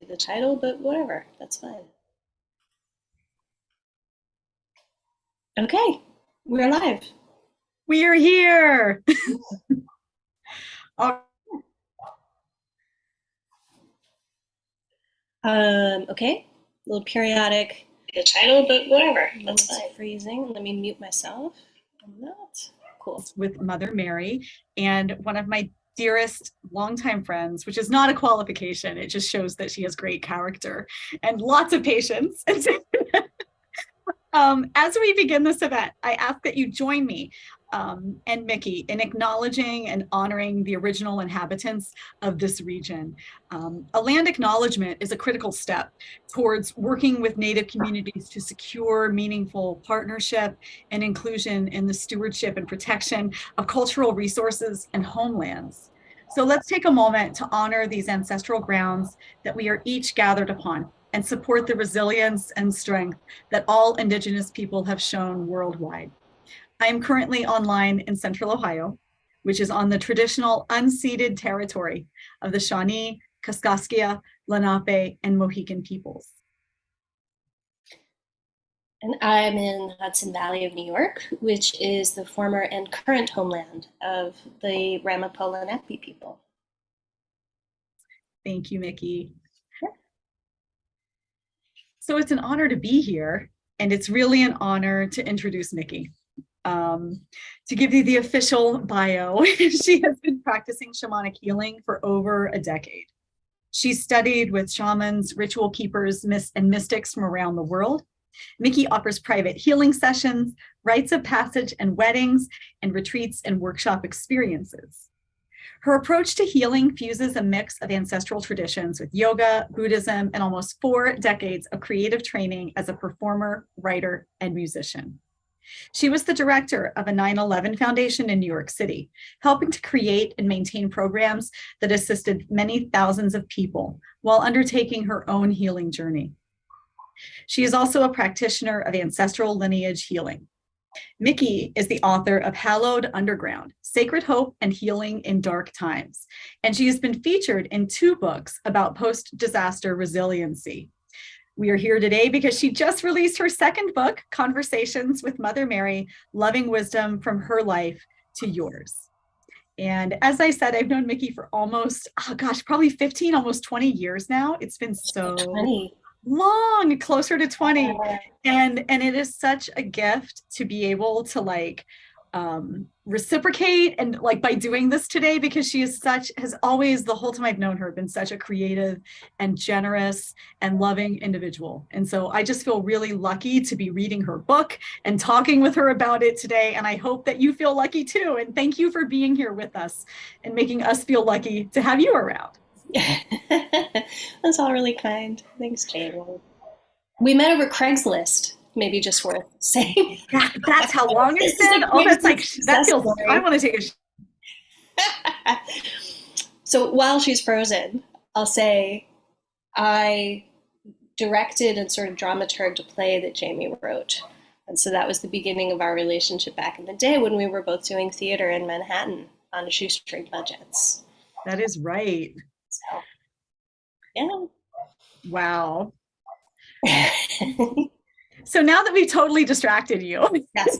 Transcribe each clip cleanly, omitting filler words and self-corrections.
the title, but whatever, that's fine. Okay, we're live. We are here. Okay, a little periodic. The title, but whatever, that's fine. Freezing. Let me mute myself on that. Cool. With Mother Mary, and one of my dearest longtime friends, which is not a qualification. It just shows that she has great character and lots of patience. As we begin this event, I ask that you join me and Mickey in acknowledging and honoring the original inhabitants of this region. A land acknowledgement is a critical step towards working with Native communities to secure meaningful partnership and inclusion in the stewardship and protection of cultural resources and homelands. So let's take a moment to honor these ancestral grounds that we are each gathered upon and support the resilience and strength that all Indigenous people have shown worldwide. I am currently online in Central Ohio, which is on the traditional unceded territory of the Shawnee, Kaskaskia, Lenape, and Mohican peoples. And I'm in Hudson Valley of New York, which is the former and current homeland of the Ramapo Lenape people. Thank you, Mickey. So it's an honor to be here, and it's really an honor to introduce Mickey. To give you the official bio, she has been practicing shamanic healing for over a decade. She studied with shamans, ritual keepers, and mystics from around the world. Mickey offers private healing sessions, rites of passage and weddings, and retreats and workshop experiences. Her approach to healing fuses a mix of ancestral traditions with yoga, Buddhism, and almost 4 decades of creative training as a performer, writer, and musician. She was the director of a 9/11 Foundation in New York City, helping to create and maintain programs that assisted many thousands of people while undertaking her own healing journey. She is also a practitioner of ancestral lineage healing. Mickey is the author of Hallowed Underground, Sacred Hope and Healing in Dark Times, and she has been featured in 2 books about post-disaster resiliency. We are here today because she just released her 2nd book, Conversations with Mother Mary, Loving Wisdom from Her Life to Yours. And as I said, I've known Mickey for almost, probably 15, almost 20 years now. It's been so 20. Long, closer to 20. And it is such a gift to be able to reciprocate and by doing this today, because she has always, the whole time I've known her, been such a creative and generous and loving individual. And so I just feel really lucky to be reading her book and talking with her about it today. And I hope that you feel lucky too. And thank you for being here with us and making us feel lucky to have you around. That's all really kind. Thanks, Jamie. We met over Craigslist. Maybe just worth saying. That's how long it's been. Oh, that's that feels. I want to take a. So while she's frozen, I'll say I directed and sort of dramaturged a play that Jamie wrote, and so that was the beginning of our relationship back in the day when we were both doing theater in Manhattan on shoestring budgets. That is right. So, yeah. Wow. So now that we've totally distracted you, yes.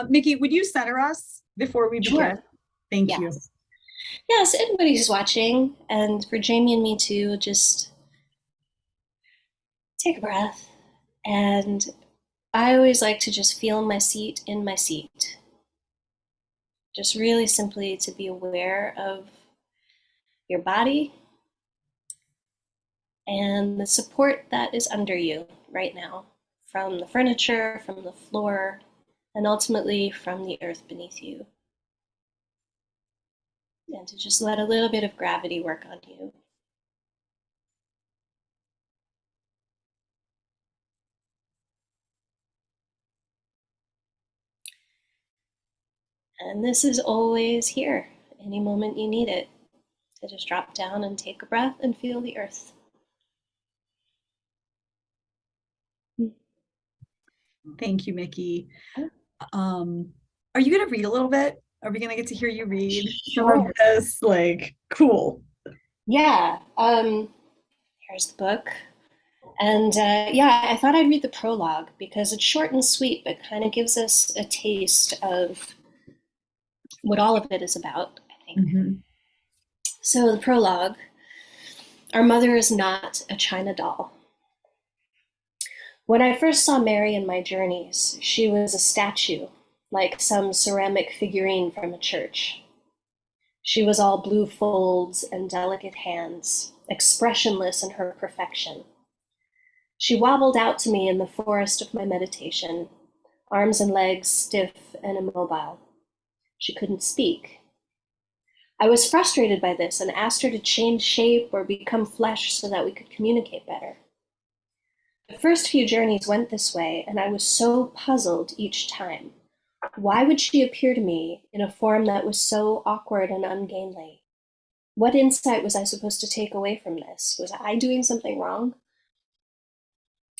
Mickey, would you center us before we begin? Sure. Thank you. Yes, anybody who's watching, and for Jamie and me too, just take a breath. And I always like to just feel my seat in my seat. Just really simply to be aware of your body and the support that is under you right now, from the furniture, from the floor, and ultimately from the earth beneath you. And to just let a little bit of gravity work on you. And this is always here, any moment you need it, to just drop down and take a breath and feel the earth. Thank you, Mickey. Are you going to read a little bit? Are we going to get to hear you read? Sure. This, cool. Yeah. Here's the book. And yeah, I thought I'd read the prologue because it's short and sweet, but kind of gives us a taste of what all of it is about, I think. Mm-hmm. So, the prologue: Our mother is not a china doll. When I first saw Mary in my journeys, she was a statue, like some ceramic figurine from a church. She was all blue folds and delicate hands, expressionless in her perfection. She wobbled out to me in the forest of my meditation, arms and legs stiff and immobile. She couldn't speak. I was frustrated by this and asked her to change shape or become flesh so that we could communicate better. The first few journeys went this way, and I was so puzzled each time. Why would she appear to me in a form that was so awkward and ungainly? What insight was I supposed to take away from this? Was I doing something wrong?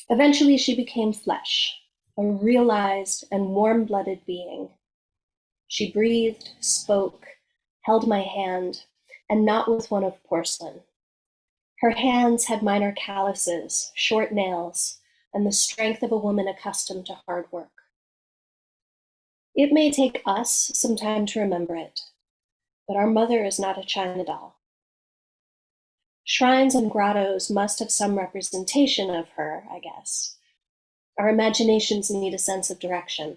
Eventually, she became flesh, a realized and warm-blooded being. She breathed, spoke, held my hand, and not with one of porcelain. Her hands had minor calluses, short nails, and the strength of a woman accustomed to hard work. It may take us some time to remember it, but our mother is not a china doll. Shrines and grottos must have some representation of her, I guess. Our imaginations need a sense of direction.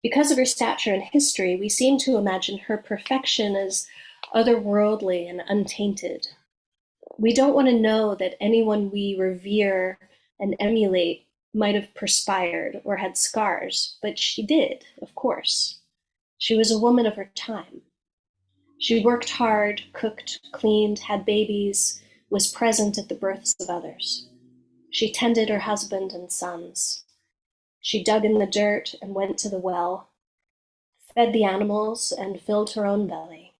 Because of her stature and history, we seem to imagine her perfection as otherworldly and untainted. We don't want to know that anyone we revere and emulate might have perspired or had scars, but she did, of course. She was a woman of her time. She worked hard, cooked, cleaned, had babies, was present at the births of others. She tended her husband and sons. She dug in the dirt and went to the well, fed the animals and filled her own belly.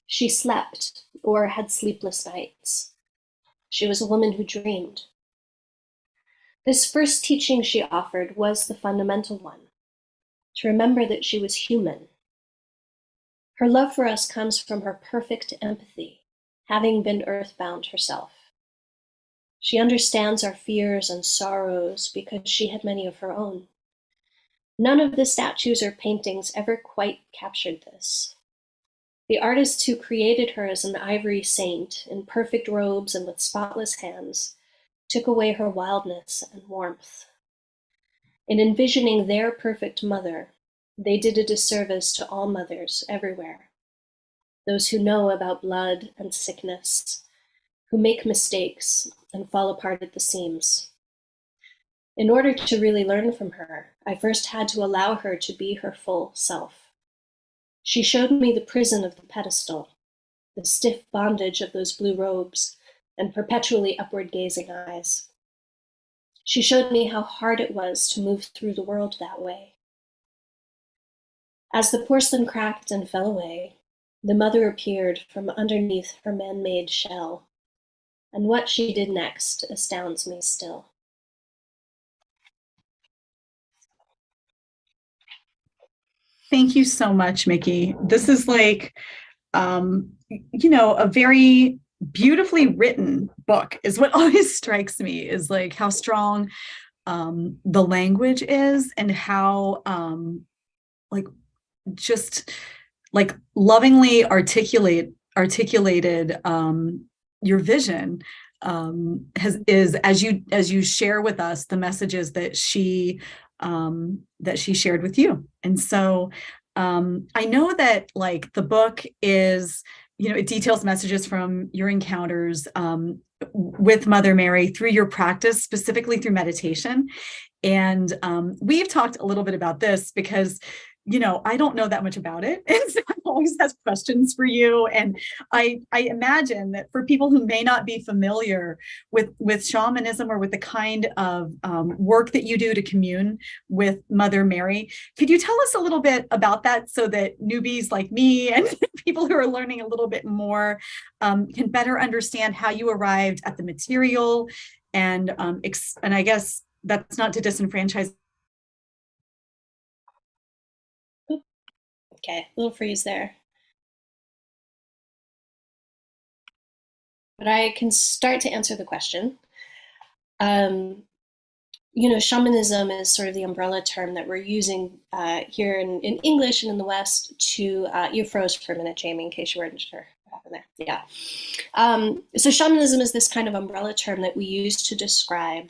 She slept or had sleepless nights. She was a woman who dreamed. This first teaching she offered was the fundamental one, to remember that she was human. Her love for us comes from her perfect empathy, having been earthbound herself. She understands our fears and sorrows because she had many of her own. None of the statues or paintings ever quite captured this. The artists who created her as an ivory saint in perfect robes and with spotless hands took away her wildness and warmth. In envisioning their perfect mother, they did a disservice to all mothers everywhere. Those who know about blood and sickness, who make mistakes and fall apart at the seams. In order to really learn from her, I first had to allow her to be her full self. She showed me the prison of the pedestal, the stiff bondage of those blue robes and perpetually upward gazing eyes. She showed me how hard it was to move through the world that way. As the porcelain cracked and fell away, the mother appeared from underneath her man-made shell, and what she did next astounds me still. Thank you so much, Mickey. This is like, a very beautifully written book is what always strikes me, is like how strong the language is, and how like just like lovingly articulated your vision is, as you share with us the messages that she shared with you. And so I know that like the book is, it details messages from your encounters with Mother Mary through your practice, specifically through meditation. And we've talked a little bit about this because I don't know that much about it. And so I always have questions for you. And I imagine that for people who may not be familiar with shamanism or with the kind of work that you do to commune with Mother Mary, could you tell us a little bit about that so that newbies like me and people who are learning a little bit more can better understand how you arrived at the material, and I guess that's not to disenfranchise. Okay, little freeze there. but I can start to answer the question. Shamanism is sort of the umbrella term that we're using here in English and in the West to, you froze for a minute, Jamie, in case you weren't sure what happened there. Yeah. So shamanism is this kind of umbrella term that we use to describe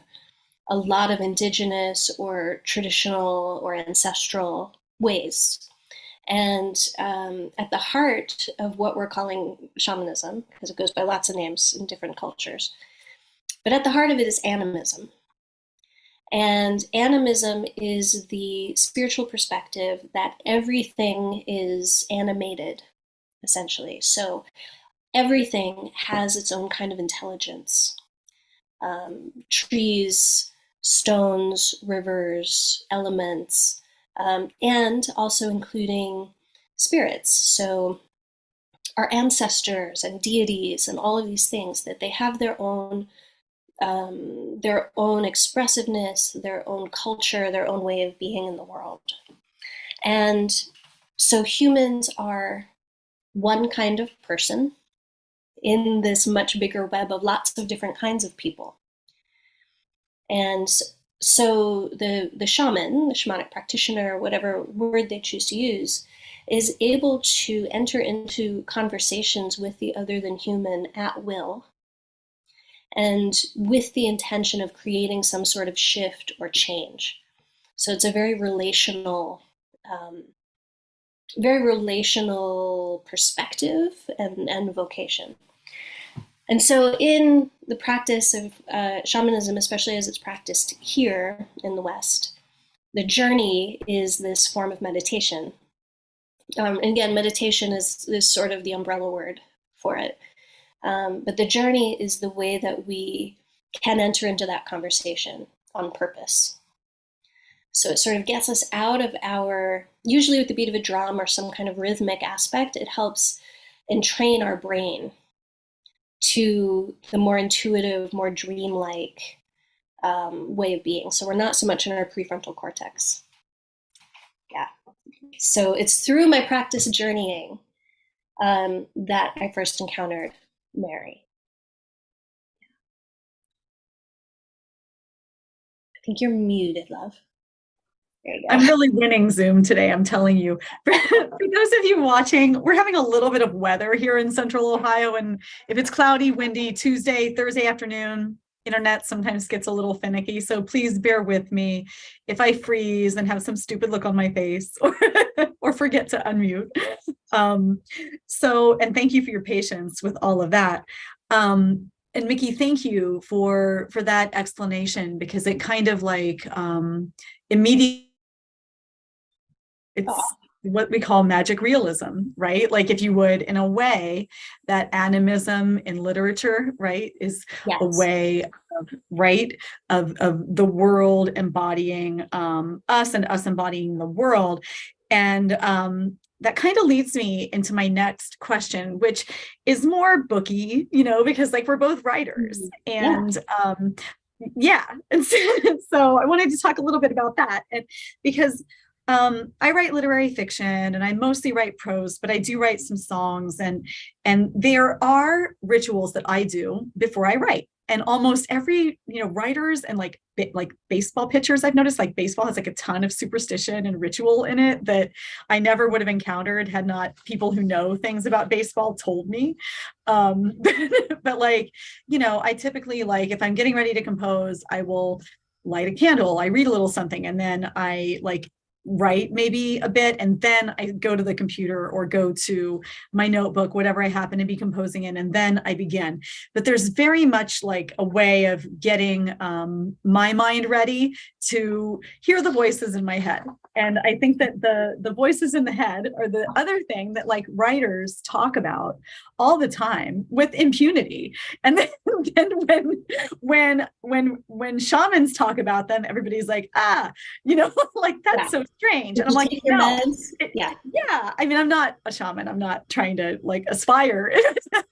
a lot of indigenous or traditional or ancestral ways. And at the heart of what we're calling shamanism, because it goes by lots of names in different cultures, but at the heart of it is animism. And animism is the spiritual perspective that everything is animated, essentially. So everything has its own kind of intelligence. Trees, stones, rivers, elements, and also including spirits. So our ancestors and deities and all of these things, that they have their own expressiveness, their own culture, their own way of being in the world. And so humans are one kind of person in this much bigger web of lots of different kinds of people. And so the shaman, the shamanic practitioner, whatever word they choose to use, is able to enter into conversations with the other than human at will, and with the intention of creating some sort of shift or change. So it's a very relational perspective and vocation. And so in the practice of shamanism, especially as it's practiced here in the West, the journey is this form of meditation. And again, meditation is sort of the umbrella word for it. But the journey is the way that we can enter into that conversation on purpose. So it sort of gets us out of usually with the beat of a drum or some kind of rhythmic aspect, it helps entrain our brain to the more intuitive, more dreamlike way of being. So we're not so much in our prefrontal cortex. Yeah. So it's through my practice journeying that I first encountered Mary. I think you're muted, love. There you go. I'm really winning Zoom today, I'm telling you. For those of you watching, we're having a little bit of weather here in Central Ohio, and if it's cloudy, windy, Tuesday, Thursday afternoon, internet sometimes gets a little finicky, so please bear with me if I freeze and have some stupid look on my face or forget to unmute. And thank you for your patience with all of that. And Mickey, thank you for that explanation, because it kind of like immediately, it's what we call magic realism, right? Like, if you would, in a way, that animism in literature, right, is a way of, right, of the world embodying us and us embodying the world. And that kind of leads me into my next question, which is more booky, because like we're both writers. And and so I wanted to talk a little bit about that, and because I write literary fiction and I mostly write prose, but I do write some songs, and there are rituals that I do before I write. And almost every, writers and like baseball pitchers, I've noticed, like, baseball has like a ton of superstition and ritual in it that I never would have encountered had not people who know things about baseball told me. But like, I typically, like, if I'm getting ready to compose, I will light a candle, I read a little something, and then I like write maybe a bit, and then I go to the computer or go to my notebook, whatever I happen to be composing in, and then I begin. But there's very much like a way of getting my mind ready to hear the voices in my head. And I think that the voices in the head are the other thing that like writers talk about all the time with impunity. And then when shamans talk about them, everybody's like, like, that's so strange. And I'm like, no, I mean, I'm not a shaman. I'm not trying to like aspire,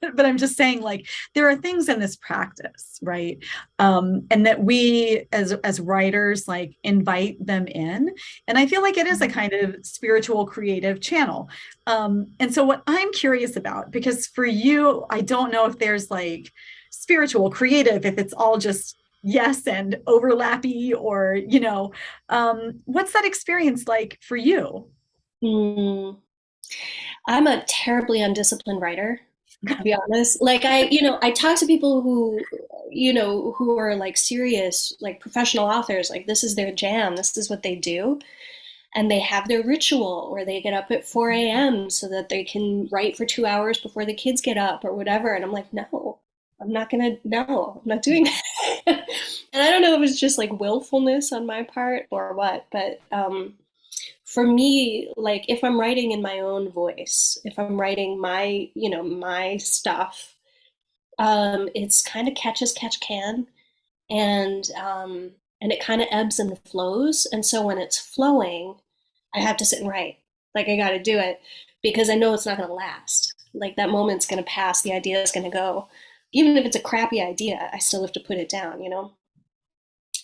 but I'm just saying, like, there are things in this practice, right? And that we as writers like invite them in. And I feel like it is a kind of spiritual creative channel. And so what I'm curious about, because for you, I don't know if there's like spiritual creative, if it's all just yes and overlappy, or, what's that experience like for you? Mm, I'm a terribly undisciplined writer, to be honest. Like I talk to people who are like serious, like professional authors, like this is their jam, this is what they do. And they have their ritual where they get up at 4 a.m. so that they can write for 2 hours before the kids get up or whatever. And I'm like, no, no, I'm not doing that. And I don't know if it's just like willfulness on my part or what, but for me, like if I'm writing in my own voice, if I'm writing my stuff, it's kind of catch as catch can, and it kind of ebbs and flows. And so when it's flowing, I have to sit and write. Like I got to do it because I know it's not going to last. Like that moment's going to pass, the idea is going to go. Even if it's a crappy idea, I still have to put it down.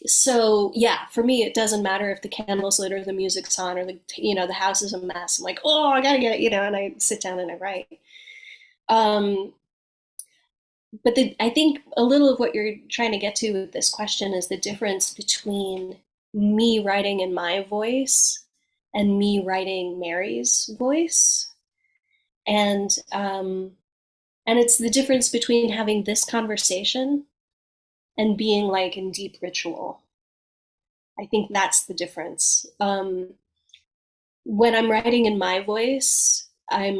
So yeah, for me, it doesn't matter if the candle's lit or the music's on or the house is a mess. I'm like, oh, I gotta get and I sit down and I write. Um, but I think a little of what you're trying to get to with this question is the difference between me writing in my voice and me writing Mary's voice, and it's the difference between having this conversation and being like in deep ritual. I think that's the difference. When I'm writing in my voice, I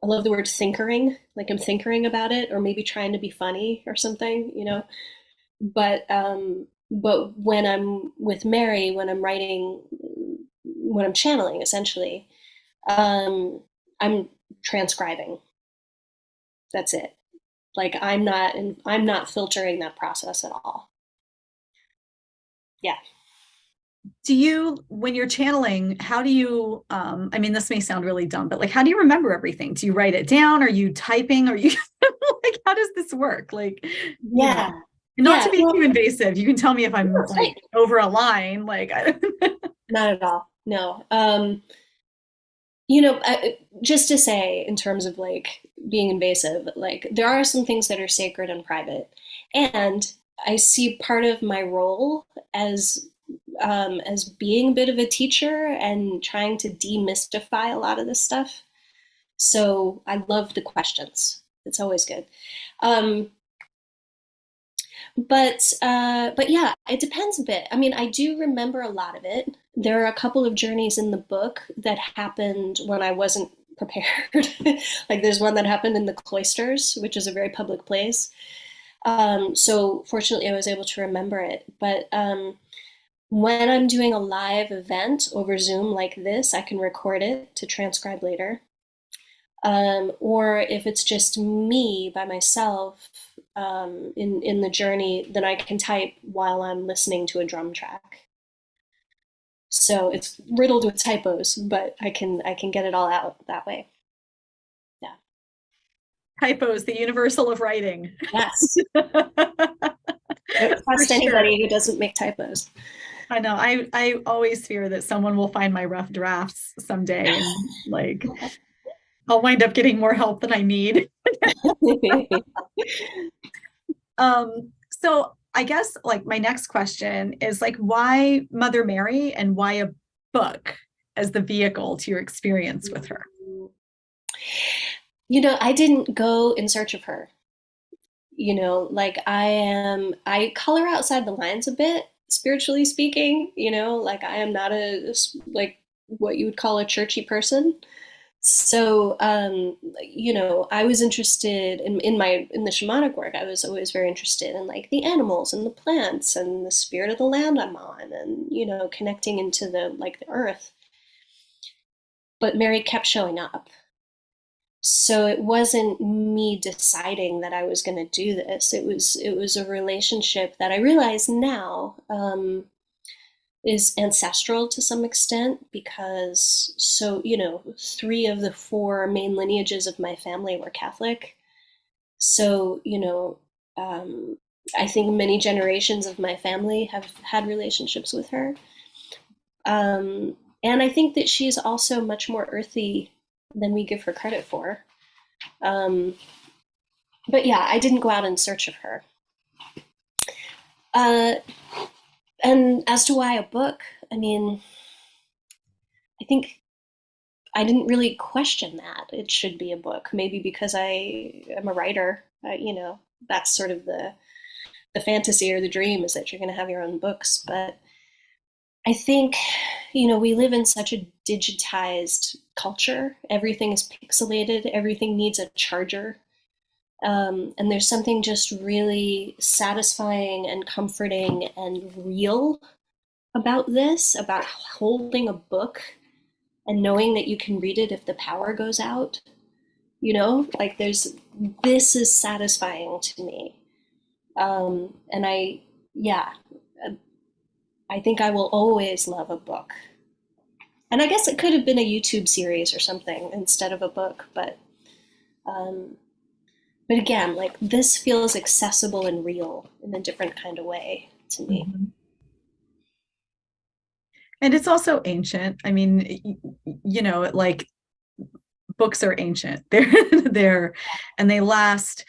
love the word thinkering, like I'm thinkering about it, or maybe trying to be funny or something. But when I'm with Mary, when I'm writing, when I'm channeling, essentially, I'm transcribing. That's it. Like I'm not filtering that process at all. Yeah. Do you, when you're channeling, how do you, I mean, this may sound really dumb, but like, how do you remember everything? Do you write it down? Are you typing? Are you like, how does this work? Like, Yeah. not Yeah. to be Well, too invasive. You can tell me if I'm no, like over a line, like, not at all. No. Just to say, in terms of like being invasive, like there are some things that are sacred and private, and I see part of my role as being a bit of a teacher and trying to demystify a lot of this stuff. So I love the questions. It's always good. Um, but yeah, it depends a bit. I mean, I do remember a lot of it. There are a couple of journeys in the book that happened when I wasn't prepared. Like there's one that happened in the cloisters, which is a very public place. So fortunately, I was able to remember it. But when I'm doing a live event over Zoom like this, I can record it to transcribe later. Or if it's just me by myself in the journey, then I can type while I'm listening to a drum track. So it's riddled with typos, but I can get it all out that way. Yeah. typos, the universal of writing. Yes. I don't For trust sure. anybody who doesn't make typos. I know. I always fear that someone will find my rough drafts someday and like I'll wind up getting more help than I need. So I guess like my next question is like, why Mother Mary and why a book as the vehicle to your experience with her? I didn't go in search of her. Like I color outside the lines a bit, spiritually speaking, like I am not like what you would call a churchy person. So, I was interested in the shamanic work. I was always very interested in like the animals and the plants and the spirit of the land I'm on, and connecting into the earth. But Mary kept showing up. So it wasn't me deciding that I was going to do this. It was a relationship that I realize now is ancestral to some extent because three of the four main lineages of my family were Catholic. So I think many generations of my family have had relationships with her. And I think that she's also much more earthy than we give her credit for. Um, but yeah, I didn't go out in search of her. Uh, and as to why a book, I mean, I think I didn't really question that it should be a book. Maybe because I am a writer, that's sort of the fantasy or the dream is that you're going to have your own books. But I think, we live in such a digitized culture. Everything is pixelated. Everything needs a charger. And there's something just really satisfying and comforting and real about this, about holding a book and knowing that you can read it if the power goes out. Like this is satisfying to me. And yeah, I think I will always love a book. And I guess it could have been a YouTube series or something instead of a book, um, but again, like this feels accessible and real in a different kind of way to me. Mhm. And it's also ancient. I mean, like books are ancient. They're and they last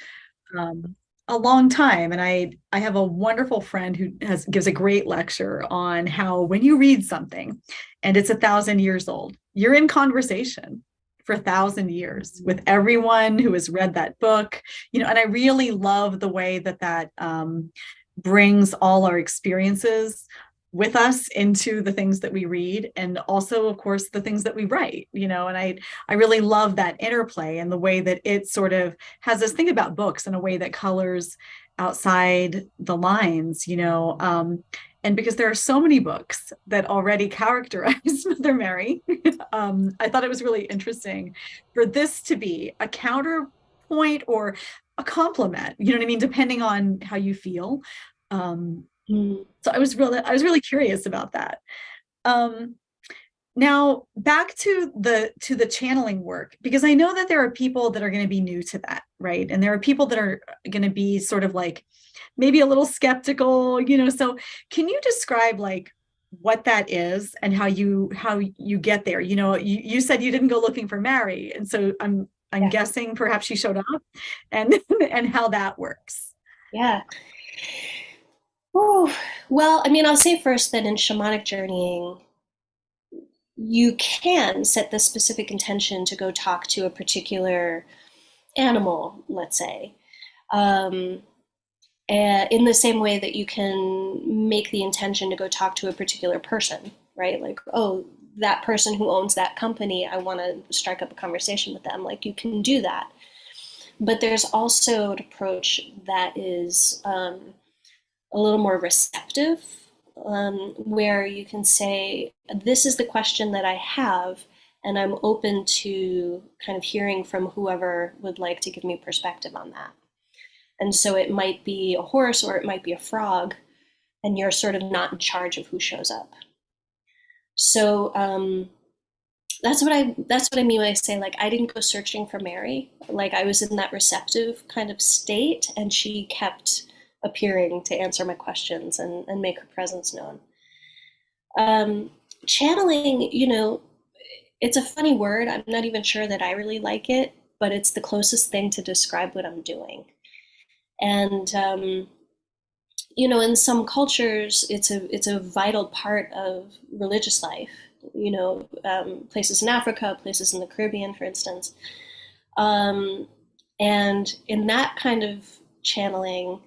a long time. And I have a wonderful friend who gives a great lecture on how when you read something and it's 1,000 years old, you're in conversation for 1,000 years with everyone who has read that book. And I really love the way that brings all our experiences with us into the things that we read, and also of course the things that we write. And I really love that interplay and the way that it sort of has this thing about books in a way that colors outside the lines. And because there are so many books that already characterize Mother Mary, I thought it was really interesting for this to be a counterpoint or a compliment, you know what I mean, depending on how you feel. Mm. So I was really curious about that. Um, Now back to the channeling work, because I know that there are people that are going to be new to that, right? And there are people that are going to be sort of like maybe a little skeptical. So can you describe like what that is and how you get there? You said you didn't go looking for Mary, and so I'm Yeah. guessing perhaps she showed up, and and how that works. Yeah. Ooh. Well, I mean, I'll say first that in shamanic journeying, you can set the specific intention to go talk to a particular animal, let's say, um, in the same way that you can make the intention to go talk to a particular person, right? Like, oh, that person who owns that company, I want to strike up a conversation with them. Like, you can do that. But there's also an approach that is a little more receptive, where you can say, this is the question that I have, and I'm open to kind of hearing from whoever would like to give me perspective on that. And so it might be a horse or it might be a frog, and you're sort of not in charge of who shows up. So that's what I mean when I say, like, I didn't go searching for Mary. Like, I was in that receptive kind of state, and she kept appearing to answer my questions and make her presence known. Um, Channeling, it's a funny word. I'm not even sure that I really like it, but it's the closest thing to describe what I'm doing. And in some cultures, it's a vital part of religious life. Places in Africa, places in the Caribbean, for instance. Um, and in that kind of channeling,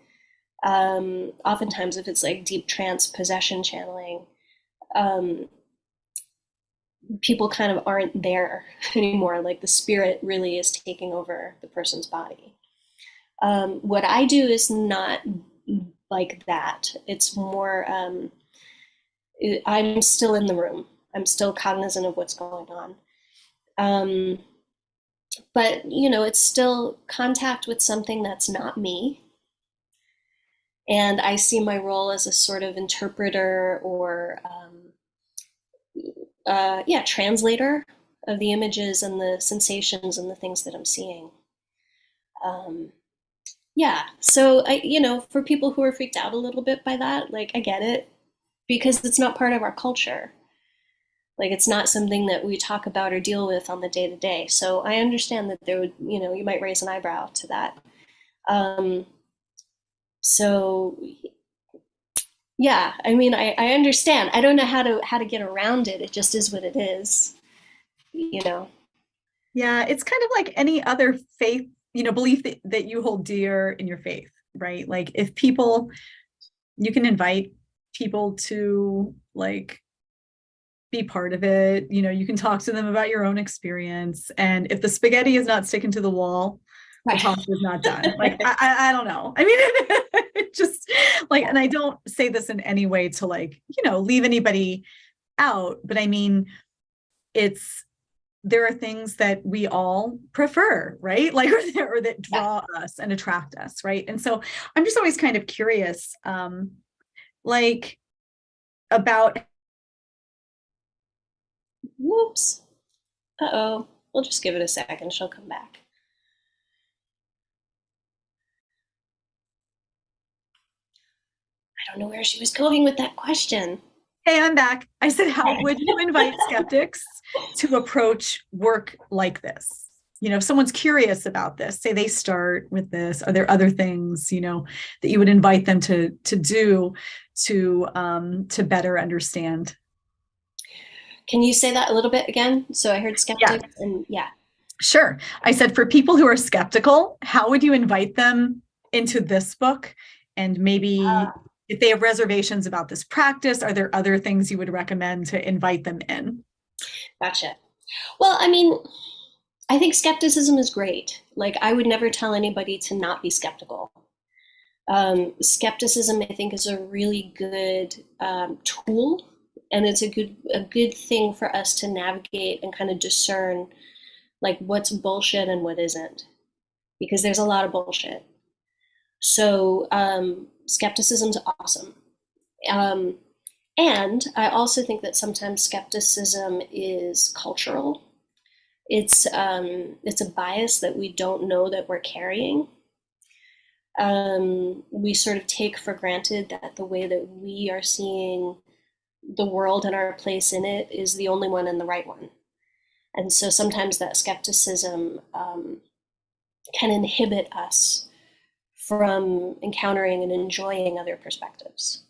oftentimes if it's like deep trance possession channeling, um, people kind of aren't there anymore. Like the spirit really is taking over the person's body. What I do is not like that. It's more, I'm still in the room. I'm still cognizant of what's going on. Um, but, it's still contact with something that's not me. And I see my role as a sort of interpreter or, yeah, translator of the images and the sensations and the things that I'm seeing. Um, yeah, so for people who are freaked out a little bit by that, like I get it because it's not part of our culture. Like it's not something that we talk about or deal with on the day to day. So I understand that there would, you might raise an eyebrow to that. Um, so yeah, I mean, I understand. I don't know how to get around it. It just is what it is, you know. Yeah, it's kind of like any other faith, belief that you hold dear in your faith, right? Like if people, you can invite people to like be part of it, you can talk to them about your own experience. And if the spaghetti is not sticking to the wall, the Right. pasta is not done. Like I don't know. I mean, it just like, and I don't say this in any way to like, leave anybody out, but I mean, there are things that we all prefer, right? Like, or that draw us and attract us, right? And so I'm just always kind of curious, like about. Whoops. Uh-oh. We'll just give it a second. She'll come back. I don't know where she was going with that question. Hey, I'm back. I said, how would you invite skeptics to approach work like this? If someone's curious about this, say they start with this, are there other things, that you would invite them to do to better understand? Can you say that a little bit again? So I heard Yeah, skeptics and yeah. sure. I said, for people who are skeptical, how would you invite them into this book? And maybe if they have reservations about this practice, are there other things you would recommend to invite them in? Gotcha. Well, I mean, I think skepticism is great. Like, I would never tell anybody to not be skeptical. Skepticism, I think, is a really good tool, and it's a good thing for us to navigate and kind of discern, like what's bullshit and what isn't, because there's a lot of bullshit. So skepticism's awesome. Um, and I also think that sometimes skepticism is cultural. It's a bias that we don't know that we're carrying. We sort of take for granted that the way that we are seeing the world and our place in it is the only one and the right one. And so sometimes that skepticism can inhibit us from encountering and enjoying other perspectives.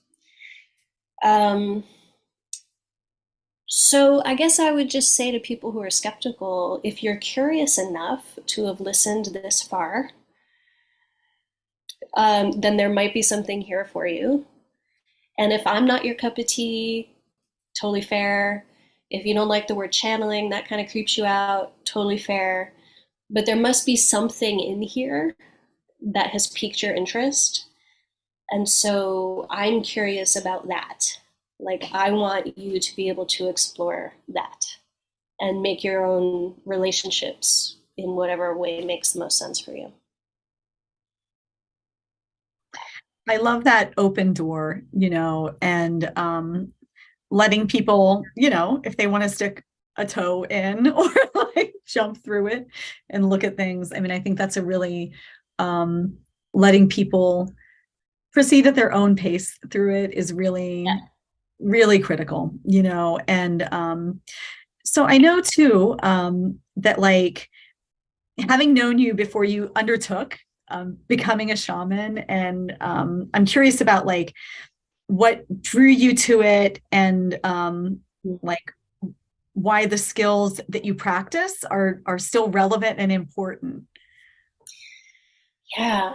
So I guess I would just say to people who are skeptical, if you're curious enough to have listened this far, then there might be something here for you. And if I'm not your cup of tea, totally fair. If you don't like the word channeling, that kind of creeps you out, totally fair. But there must be something in here that has piqued your interest. And so I'm curious about that. Like, I want you to be able to explore that and make your own relationships in whatever way makes the most sense for you. I love that open door, and letting people, if they want to stick a toe in or like jump through it and look at things. I mean, I think that's a really letting people proceed at their own pace through it is really, really critical, and so I know too that like having known you before you undertook becoming a shaman, and I'm curious about like what drew you to it, and like why the skills that you practice are still relevant and important. Yeah.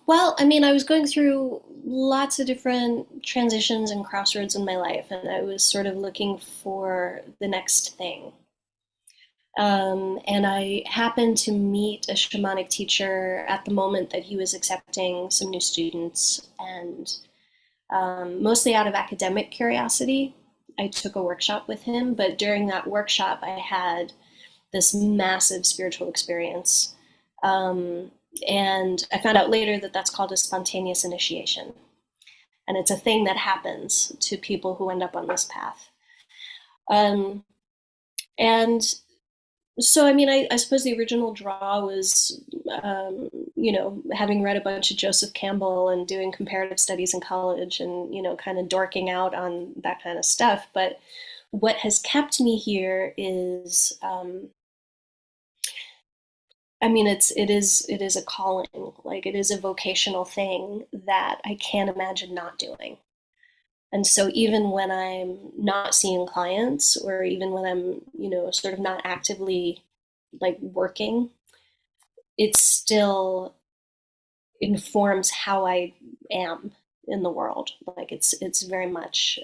Well, I mean, I was going through lots of different transitions and crossroads in my life, and I was sort of looking for the next thing. And I happened to meet a shamanic teacher at the moment that he was accepting some new students, and mostly out of academic curiosity, I took a workshop with him. But during that workshop, I had this massive spiritual experience. And I found out later that that's called a spontaneous initiation. And it's a thing that happens to people who end up on this path. And so, I mean, I suppose the original draw was having read a bunch of Joseph Campbell and doing comparative studies in college and, kind of dorking out on that kind of stuff. But what has kept me here is, it is a calling, like it is a vocational thing that I can't imagine not doing. And so even when I'm not seeing clients, or even when I'm, sort of not actively like working, it still informs how I am in the world. Like it's very much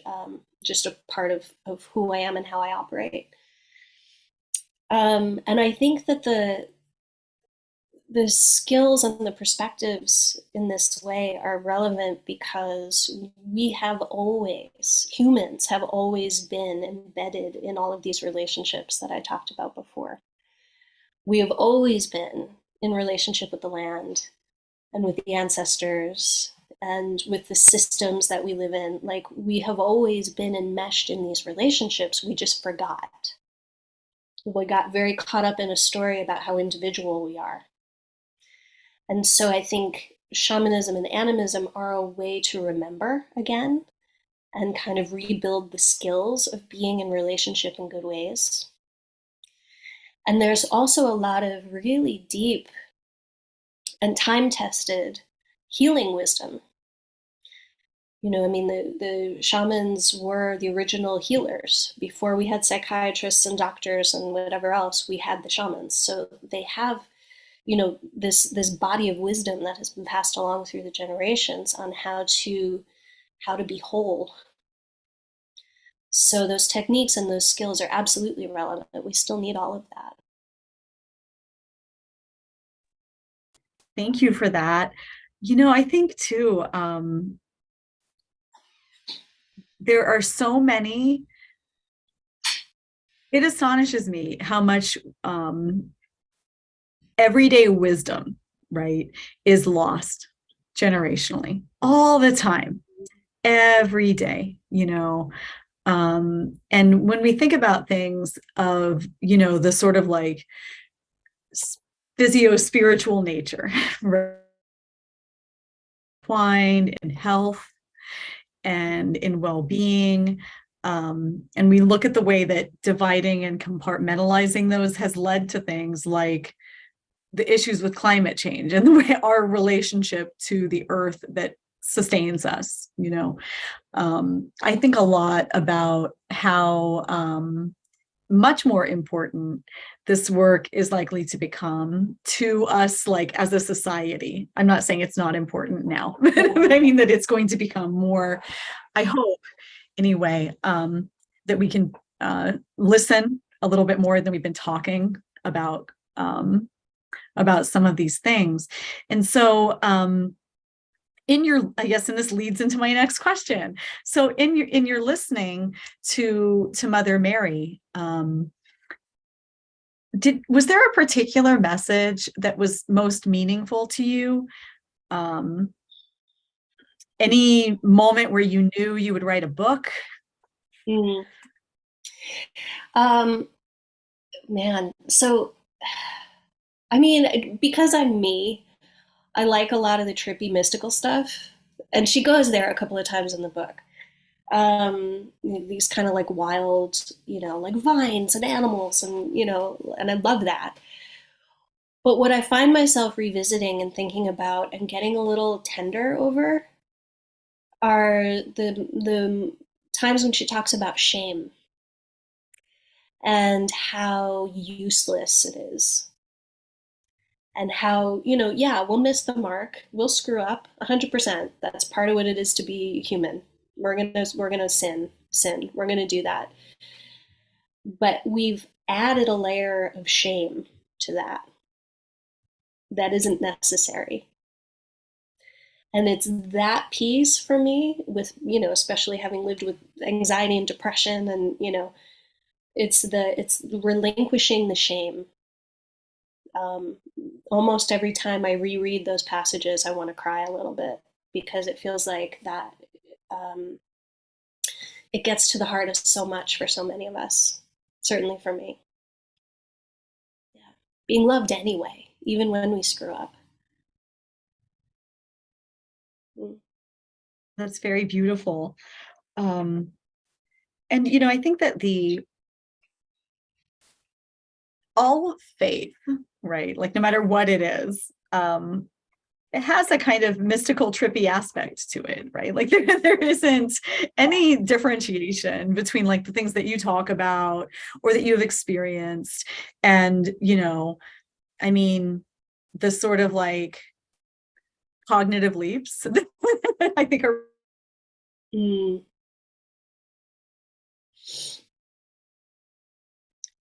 just a part of who I am and how I operate. And I think that the skills and the perspectives in this way are relevant because humans have always been embedded in all of these relationships that I talked about before. We have always been in relationship with the land and with the ancestors and with the systems that we live in. Like, we have always been enmeshed in these relationships. We just forgot. We got very caught up in a story about how individual we are. And so I think shamanism and animism are a way to remember again and kind of rebuild the skills of being in relationship in good ways. And there's also a lot of really deep and time-tested healing wisdom. The shamans were the original healers. Before we had psychiatrists and doctors and whatever else, we had the shamans. So they have this body of wisdom that has been passed along through the generations on how to be whole. So those techniques and those skills are absolutely relevant. We still need all of that. Thank you for that. I think too, there are so many, it astonishes me how much everyday wisdom, right, is lost generationally all the time, every day, and when we think about things of, the sort of like physio-spiritual nature, entwined in health and in well-being, and we look at the way that dividing and compartmentalizing those has led to things like the issues with climate change and the way our relationship to the earth that sustains us. I think a lot about how much more important this work is likely to become to us, like as a society. I'm not saying it's not important now, but I mean that it's going to become more, I hope anyway, that we can listen a little bit more than we've been talking about some of these things. And so I guess, and this leads into my next question. So in your listening to Mother Mary, was there a particular message that was most meaningful to you? Any moment where you knew you would write a book? Man, so because I'm me, I like a lot of the trippy mystical stuff, and she goes there a couple of times in the book. These kind of like wild, like vines and animals, and and I love that. But what I find myself revisiting and thinking about and getting a little tender over are the times when she talks about shame and how useless it is. And how, yeah, we'll miss the mark, we'll screw up 100%. That's part of what it is to be human. We're gonna sin. We're gonna do that. But we've added a layer of shame to that isn't necessary. And it's that piece for me with, especially having lived with anxiety and depression, and, it's relinquishing the shame. Almost every time I reread those passages, I want to cry a little bit, because it feels like that it gets to the heart of so much for so many of us, certainly for me. Yeah. Being loved anyway, even when we screw up. Mm. That's very beautiful. And, you know, I think that all faith, right? Like no matter what it is, it has a kind of mystical, trippy aspect to it, right? Like there isn't any differentiation between like the things that you talk about or that you've experienced. And, you know, I mean, the sort of like cognitive leaps that I think are. Mm.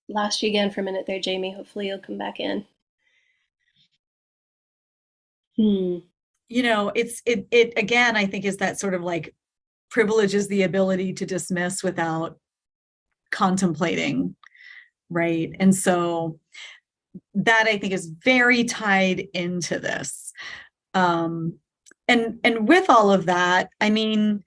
Lost you again for a minute there, Jamie. Hopefully you'll come back in. Hmm. You know, it again, I think is that sort of like privileges the ability to dismiss without contemplating, right? And so that I think is very tied into this. And with all of that, I mean,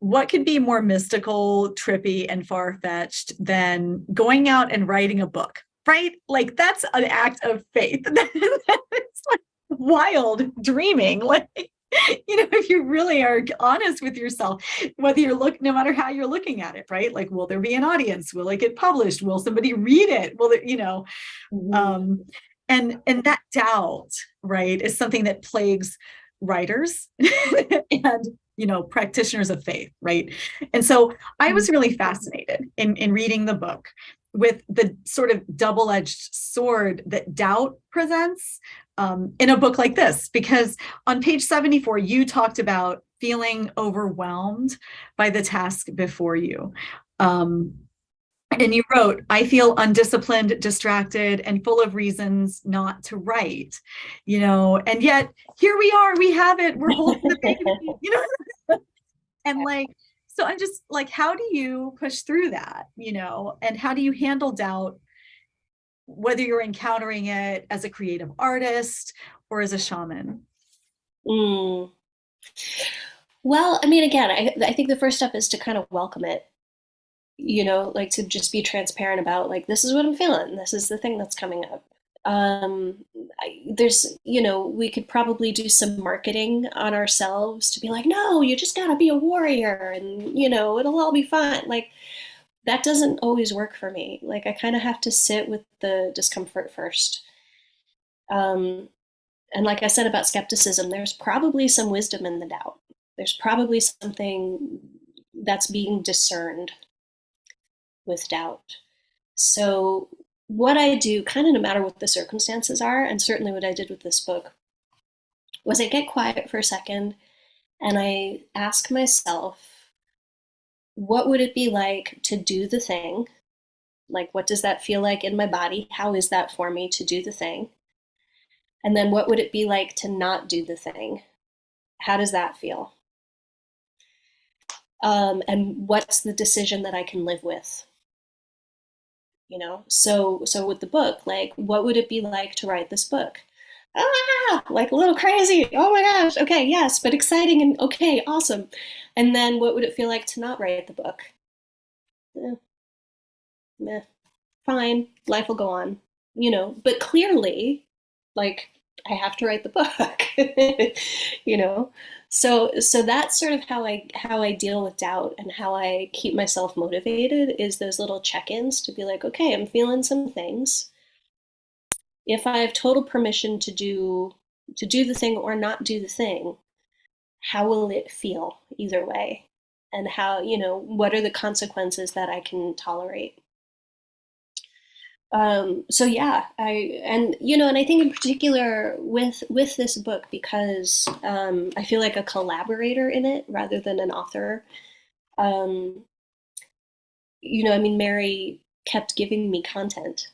what could be more mystical, trippy, and far-fetched than going out and writing a book, right? Like that's an act of faith. It's like wild dreaming. Like, you know, if you really are honest with yourself, whether you're no matter how you're looking at it, right? Like, will there be an audience? Will it get published? Will somebody read it? Will it, you know, Mm-hmm. and that doubt, right, is something that plagues writers and, you know, practitioners of faith, right? And so I was really fascinated in reading the book with the sort of double-edged sword that doubt presents in a book like this, because on page 74 you talked about feeling overwhelmed by the task before you. And you wrote, I feel undisciplined, distracted, and full of reasons not to write, you know, and yet here we are, we have it, we're holding the baby, you know, and like, so I'm just like, how do you push through that, you know, and how do you handle doubt, whether you're encountering it as a creative artist or as a shaman? Mm. Well, I mean, again, I think the first step is to kind of welcome it, you know, like to just be transparent about like, this is what I'm feeling. This is the thing that's coming up. There's, you know, we could probably do some marketing on ourselves to be like, no, you just gotta be a warrior and, you know, it'll all be fine. Like, that doesn't always work for me. Like, I kind of have to sit with the discomfort first. Um, and like I said about skepticism, there's probably some wisdom in the doubt. There's probably something that's being discerned with doubt. So, what I do, kind of no matter what the circumstances are, and certainly what I did with this book, was I get quiet for a second and I ask myself, what would it be like to do the thing? Like, what does that feel like in my body? How is that for me to do the thing? And then, what would it be like to not do the thing? How does that feel? And what's the decision that I can live with? You know, so with the book, like, what would it be like to write this book? Like a little crazy. Oh my gosh. Okay, yes, but exciting and okay, awesome. And then what would it feel like to not write the book? Eh, meh, fine, life will go on, you know. But clearly, like, I have to write the book, you know. So that's sort of how I deal with doubt and how I keep myself motivated is those little check-ins to be like, okay, I'm feeling some things. If I have total permission to do the thing or not do the thing, how will it feel either way? And how, you know, what are the consequences that I can tolerate? So yeah, and you know, and I think in particular with this book because I feel like a collaborator in it rather than an author. Um, you know, I mean, Mary kept giving me content.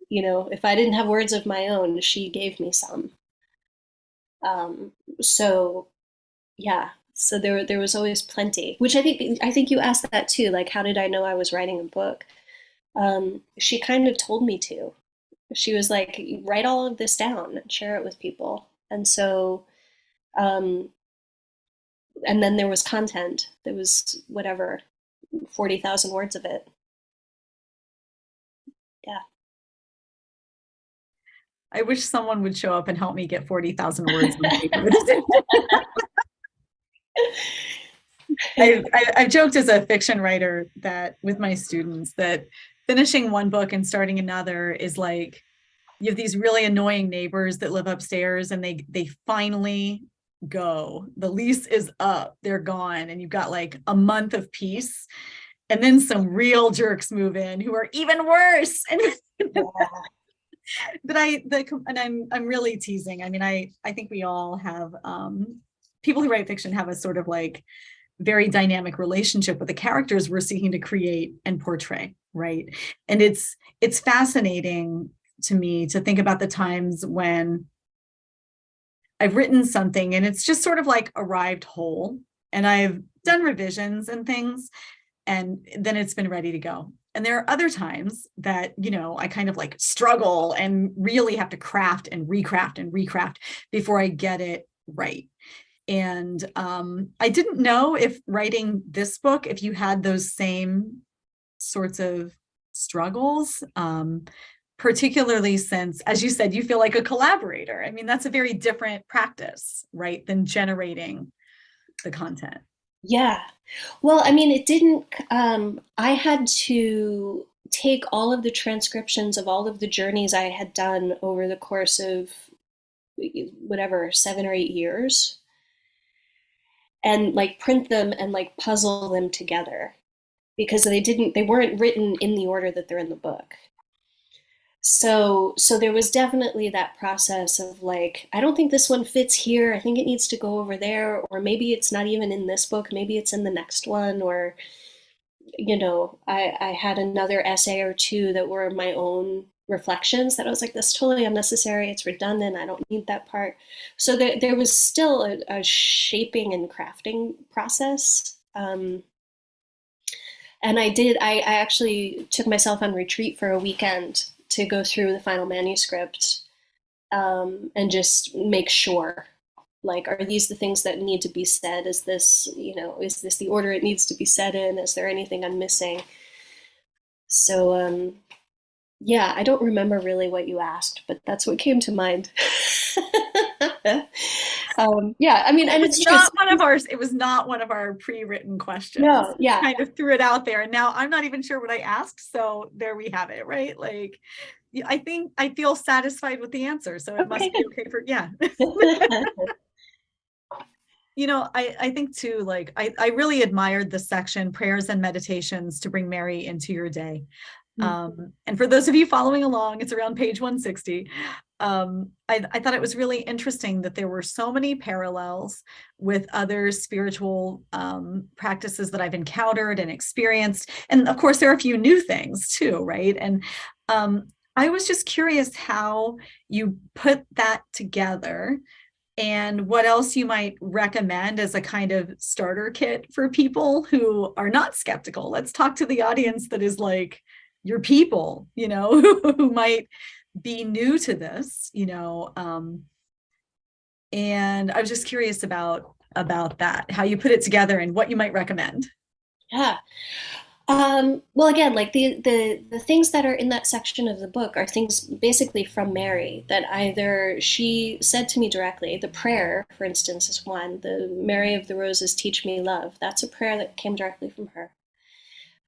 You know, if I didn't have words of my own, she gave me some. Um, so yeah, so there was always plenty. Which I think you asked that too. Like, how did I know I was writing a book? She kind of told me to. She was like, write all of this down and share it with people. And so, um, and then there was content. There was whatever, 40,000 words of it. Yeah. I wish someone would show up and help me get 40,000 words on paper. I've joked as a fiction writer that with my students that finishing one book and starting another is like you have these really annoying neighbors that live upstairs and they finally go. The lease is up, they're gone, and you've got like a month of peace. And then some real jerks move in who are even worse. And but I'm really teasing. I mean, I think we all have people who write fiction have a sort of like very dynamic relationship with the characters we're seeking to create and portray, right? And it's fascinating to me to think about the times when I've written something and it's just sort of like arrived whole, and I've done revisions and things, and then it's been ready to go. And there are other times that, you know, I kind of like struggle and really have to craft and recraft before I get it right. And I didn't know if writing this book, if you had those same sorts of struggles, particularly since, as you said, you feel like a collaborator. I mean, that's a very different practice, right, than generating the content. Yeah. Well, I mean, it didn't, I had to take all of the transcriptions of all of the journeys I had done over the course of whatever, 7 or 8 years, and like print them and like puzzle them together because they weren't written in the order that they're in the book. So there was definitely that process of like, I don't think this one fits here. I think it needs to go over there, or maybe it's not even in this book. Maybe it's in the next one, or you know, I had another essay or two that were my own reflections that I was like, that's totally unnecessary. It's redundant. I don't need that part. So there was still a shaping and crafting process. And I actually took myself on retreat for a weekend to go through the final manuscript and just make sure, like, are these the things that need to be said? Is this, you know, is this the order it needs to be said in? Is there anything I'm missing? So, yeah, I don't remember really what you asked, but that's what came to mind. Yeah, I mean, and it's not one of ours. It was not one of our pre-written questions. No, yeah, kind of threw it out there, and now I'm not even sure what I asked. So there we have it, right? Like, I think I feel satisfied with the answer, so it must be okay for yeah. You know, I think too, like I really admired the section prayers and meditations to bring Mary into your day. And for those of you following along, it's around page 160. I thought it was really interesting that there were so many parallels with other spiritual practices that I've encountered and experienced. And of course, there are a few new things too, right? And I was just curious how you put that together and what else you might recommend as a kind of starter kit for people who are not skeptical. Let's talk to the audience that is like your people, you know, who might be new to this, you know. And I was just curious about that, how you put it together and what you might recommend. Yeah. Well, again, like the things that are in that section of the book are things basically from Mary that either she said to me directly. The prayer, for instance, is one. The Mary of the Roses, teach me love. That's a prayer that came directly from her.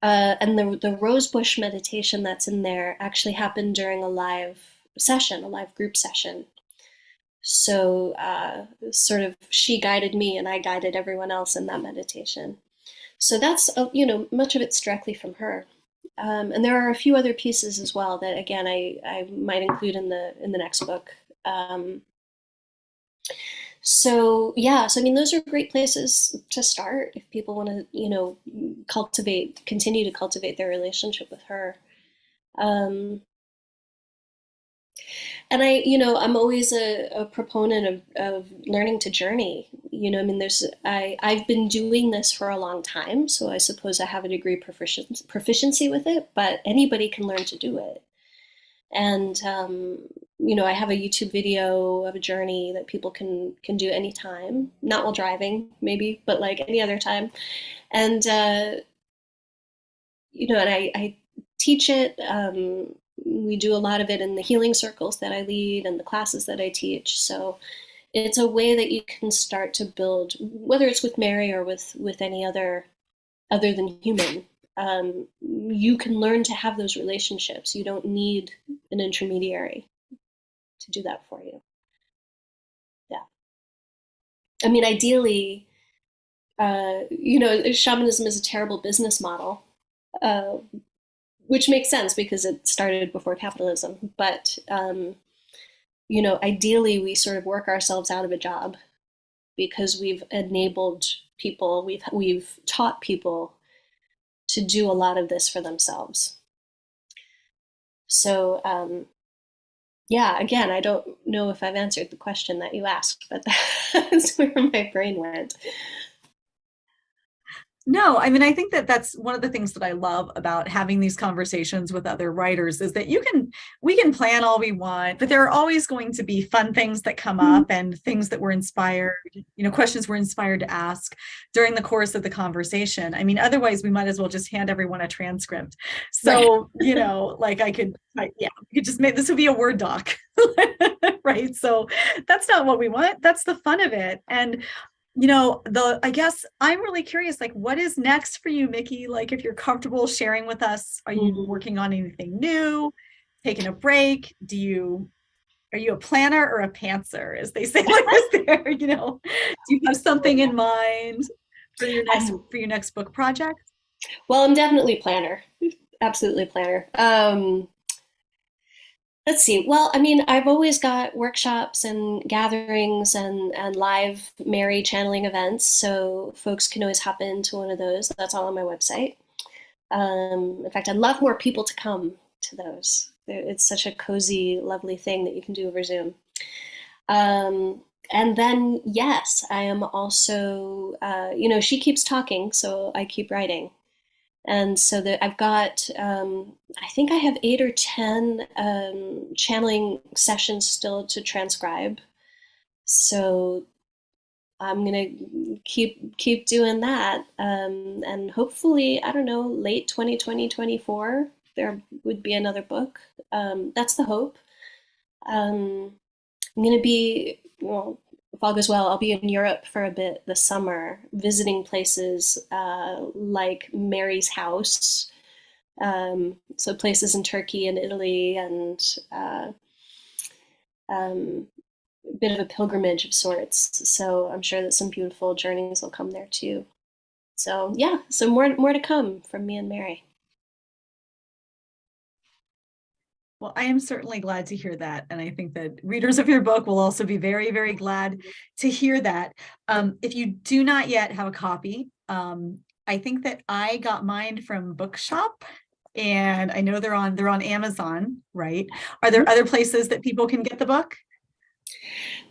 And the rosebush meditation that's in there actually happened during a live session, a live group session. So sort of she guided me and I guided everyone else in that meditation. So that's, you know, much of it's directly from her. And there are a few other pieces as well that, again, I might include in the next book. So yeah, so I mean, those are great places to start if people want to, you know, continue to cultivate their relationship with her. And you know, I'm always a proponent of learning to journey. You know, I mean, I've been doing this for a long time, so I suppose I have a degree of proficiency with it, but anybody can learn to do it. And, you know, I have a YouTube video of a journey that people can do anytime, not while driving, maybe, but like any other time. And, you know, and I teach it we do a lot of it in the healing circles that I lead and the classes that I teach. So it's a way that you can start to build, whether it's with Mary or with any other than human. You can learn to have those relationships. You don't need an intermediary to do that for you. Yeah. I mean, ideally, shamanism is a terrible business model, uh, which makes sense because it started before capitalism. But ideally, we sort of work ourselves out of a job because we've enabled people, we've taught people to do a lot of this for themselves. So yeah, again, I don't know if I've answered the question that you asked, but that's where my brain went. No, I mean, I think that that's one of the things that I love about having these conversations with other writers is that we can plan all we want, but there are always going to be fun things that come up and things that we're inspired, questions we're inspired to ask during the course of the conversation. I mean, otherwise we might as well just hand everyone a transcript. So, like we could just make, this would be a Word doc, right? So that's not what we want. That's the fun of it. And I guess I'm really curious, like, what is next for you, Mickey? Like, if you're comfortable sharing with us, are you working on anything new, taking a break? Are you a planner or a pantser, as they say like this there? Do you have something in mind for your next book project? Well, I'm definitely a planner, absolutely a planner. Let's see. Well, I mean, I've always got workshops and gatherings and live Mary channeling events, so folks can always hop into one of those. That's all on my website. In fact, I'd love more people to come to those. It's such a cozy, lovely thing that you can do over Zoom. And then, yes, I am also, she keeps talking, so I keep writing. And so that I've got, I think I have 8 or 10 channeling sessions still to transcribe. So I'm gonna keep doing that, and hopefully, I don't know, late 2020, 24, there would be another book. That's the hope. I'm gonna be, well, if all goes well, I'll be in Europe for a bit this summer, visiting places like Mary's house, so places in Turkey and Italy, and a bit of a pilgrimage of sorts. So I'm sure that some beautiful journeys will come there too. So yeah, so more to come from me and Mary. Well, I am certainly glad to hear that. And I think that readers of your book will also be very, very glad to hear that. If you do not yet have a copy, I think that I got mine from Bookshop, and I know they're on Amazon, right? Are there other places that people can get the book?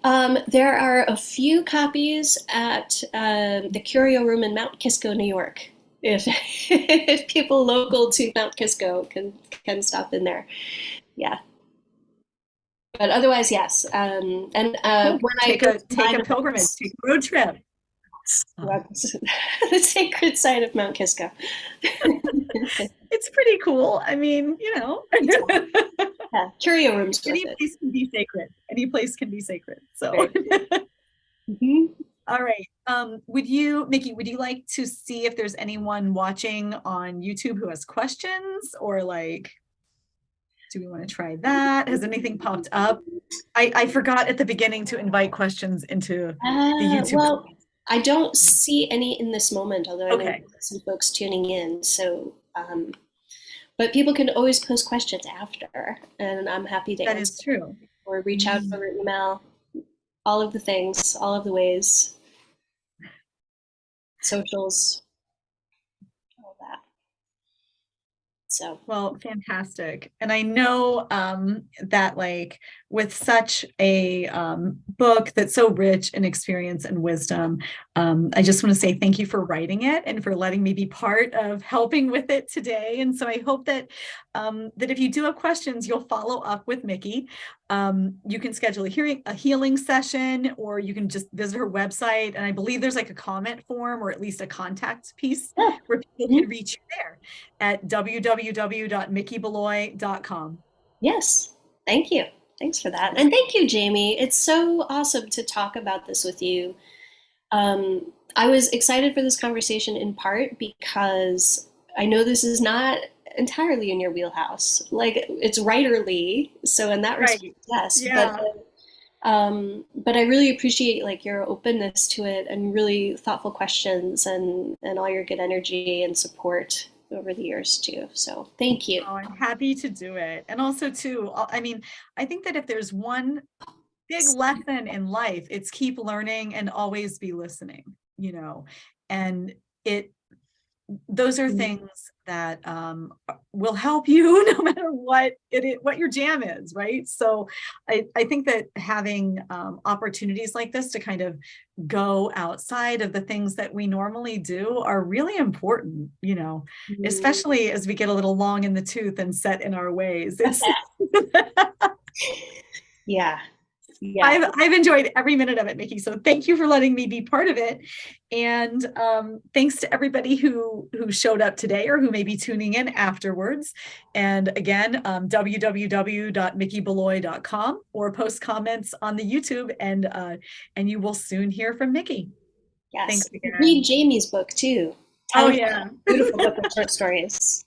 There are a few copies at the Curio Room in Mount Kisco, New York. If people local to Mount Kisco can stop in there, yeah. But otherwise, yes. And Cool. when take a pilgrimage, take a road trip. The sacred site of Mount Kisco. It's pretty cool. I mean, Yeah, Curio Room's any place can be sacred. Any place can be sacred. So, All right. Mickey, would you like to see if there's anyone watching on YouTube who has questions, or like, do we want to try that? Has anything popped up? I forgot at the beginning to invite questions into the YouTube. Well, I don't see any in this moment, although I know some folks tuning in. So, but people can always post questions after, and I'm happy to answer. That is true. Or reach out over email. All of the things, all of the ways. Socials, all that. So, well, fantastic. And I know that, like, with such a book that's so rich in experience and wisdom, I just want to say thank you for writing it and for letting me be part of helping with it today. And so I hope that that if you do have questions, you'll follow up with Mickey. You can schedule a healing session, or you can just visit her website. And I believe there's like a comment form, or at least a contact piece where people can reach you there at www.mickeybeloy.com. Yes. Thank you. Thanks for that. And thank you, Jamie. It's so awesome to talk about this with you. I was excited for this conversation in part because I know this is not entirely in your wheelhouse. Like it's writerly, so in that respect, Right. yes. Yeah. But I really appreciate like your openness to it and really thoughtful questions and all your good energy and support over the years too. So thank you. Oh, I'm happy to do it. And also too, I mean, I think that if there's one big lesson in life, it's keep learning and always be listening, you know. And it those are things that will help you no matter what your jam is, right? So I think that having opportunities like this to kind of go outside of the things that we normally do are really important, you know, especially as we get a little long in the tooth and set in our ways. It's Yeah. Yeah. I've enjoyed every minute of it, Mickey. So thank you for letting me be part of it. And thanks to everybody who showed up today or who may be tuning in afterwards. And again, www.mickeybeloy.com or post comments on the YouTube and you will soon hear from Mickey. Yes. Thanks again. Read Jamie's book too. Oh Township. yeah. Beautiful book of short stories.